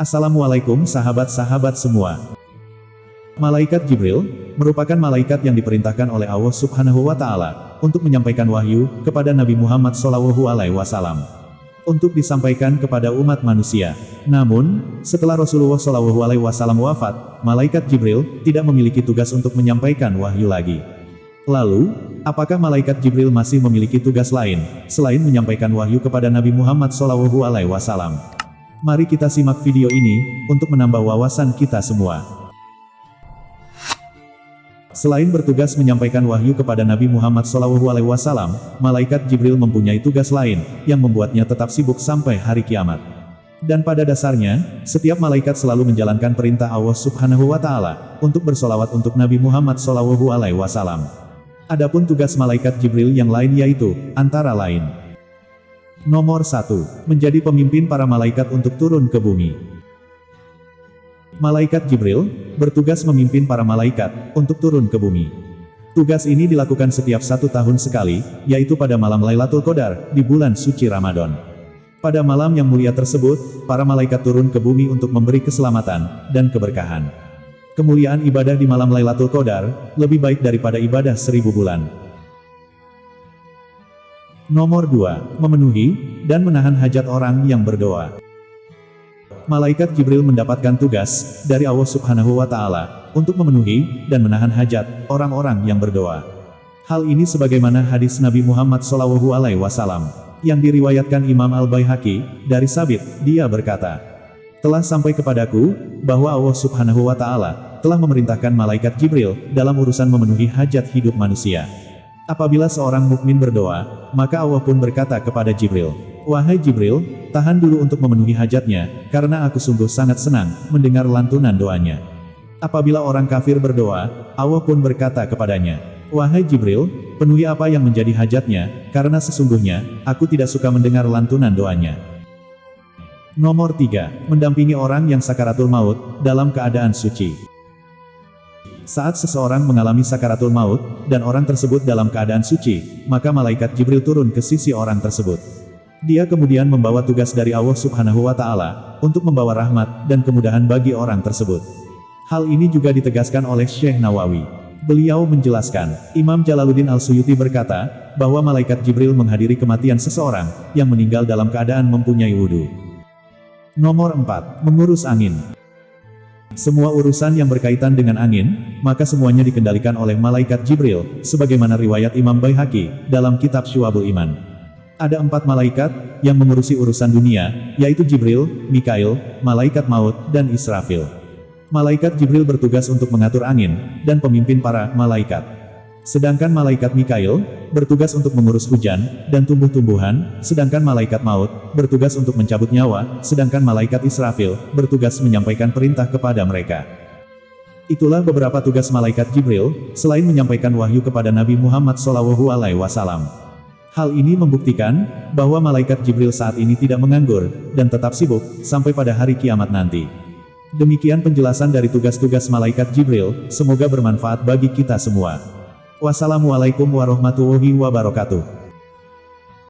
Assalamualaikum sahabat-sahabat semua. Malaikat Jibril merupakan malaikat yang diperintahkan oleh Allah Subhanahu wa Ta'ala untuk menyampaikan wahyu kepada Nabi Muhammad SAW untuk disampaikan kepada umat manusia. Namun, setelah Rasulullah SAW wafat, malaikat Jibril tidak memiliki tugas untuk menyampaikan wahyu lagi. Lalu, apakah malaikat Jibril masih memiliki tugas lain selain menyampaikan wahyu kepada Nabi Muhammad SAW? Mari kita simak video ini untuk menambah wawasan kita semua. Selain bertugas menyampaikan wahyu kepada Nabi Muhammad SAW, malaikat Jibril mempunyai tugas lain yang membuatnya tetap sibuk sampai hari kiamat. Dan pada dasarnya, setiap malaikat selalu menjalankan perintah Allah Subhanahu wa Ta'ala untuk bersolawat untuk Nabi Muhammad SAW. Adapun tugas malaikat Jibril yang lain yaitu antara lain: Nomor 1. Menjadi pemimpin para malaikat untuk turun ke bumi. Malaikat Jibril bertugas memimpin para malaikat untuk turun ke bumi. Tugas ini dilakukan setiap 1 tahun sekali, yaitu pada malam Lailatul Qadar, di bulan suci Ramadan. Pada malam yang mulia tersebut, para malaikat turun ke bumi untuk memberi keselamatan dan keberkahan. Kemuliaan ibadah di malam Lailatul Qadar lebih baik daripada ibadah 1000 bulan. Nomor 2. Memenuhi dan menahan hajat orang yang berdoa. Malaikat Jibril mendapatkan tugas dari Allah Subhanahu wa Ta'ala untuk memenuhi dan menahan hajat orang-orang yang berdoa. Hal ini sebagaimana hadis Nabi Muhammad SAW yang diriwayatkan Imam Al-Baihaqi dari Sabit, dia berkata, "Telah sampai kepadaku bahwa Allah Subhanahu wa Ta'ala telah memerintahkan malaikat Jibril dalam urusan memenuhi hajat hidup manusia. Apabila seorang mukmin berdoa, maka Allah pun berkata kepada Jibril, 'Wahai Jibril, tahan dulu untuk memenuhi hajatnya, karena aku sungguh sangat senang mendengar lantunan doanya.' Apabila orang kafir berdoa, Allah pun berkata kepadanya, 'Wahai Jibril, penuhi apa yang menjadi hajatnya, karena sesungguhnya, aku tidak suka mendengar lantunan doanya.'" Nomor 3. Mendampingi orang yang sakaratul maut dalam keadaan suci. Saat seseorang mengalami sakaratul maut, dan orang tersebut dalam keadaan suci, maka malaikat Jibril turun ke sisi orang tersebut. Dia kemudian membawa tugas dari Allah Subhanahu wa Ta'ala untuk membawa rahmat dan kemudahan bagi orang tersebut. Hal ini juga ditegaskan oleh Syekh Nawawi. Beliau menjelaskan, Imam Jalaluddin Al-Suyuti berkata, bahwa malaikat Jibril menghadiri kematian seseorang yang meninggal dalam keadaan mempunyai wudu. Nomor 4. Mengurus angin. Semua urusan yang berkaitan dengan angin, maka semuanya dikendalikan oleh malaikat Jibril, sebagaimana riwayat Imam Baihaqi dalam kitab Syu'abul Iman. Ada 4 malaikat yang mengurusi urusan dunia, yaitu Jibril, Mikail, malaikat maut, dan Israfil. Malaikat Jibril bertugas untuk mengatur angin dan pemimpin para malaikat. Sedangkan malaikat Mikail bertugas untuk mengurus hujan dan tumbuh-tumbuhan, sedangkan malaikat maut bertugas untuk mencabut nyawa, sedangkan malaikat Israfil bertugas menyampaikan perintah kepada mereka. Itulah beberapa tugas malaikat Jibril selain menyampaikan wahyu kepada Nabi Muhammad SAW. Hal ini membuktikan bahwa malaikat Jibril saat ini tidak menganggur dan tetap sibuk sampai pada hari kiamat nanti. Demikian penjelasan dari tugas-tugas malaikat Jibril, semoga bermanfaat bagi kita semua. Wassalamualaikum warahmatullahi wabarakatuh.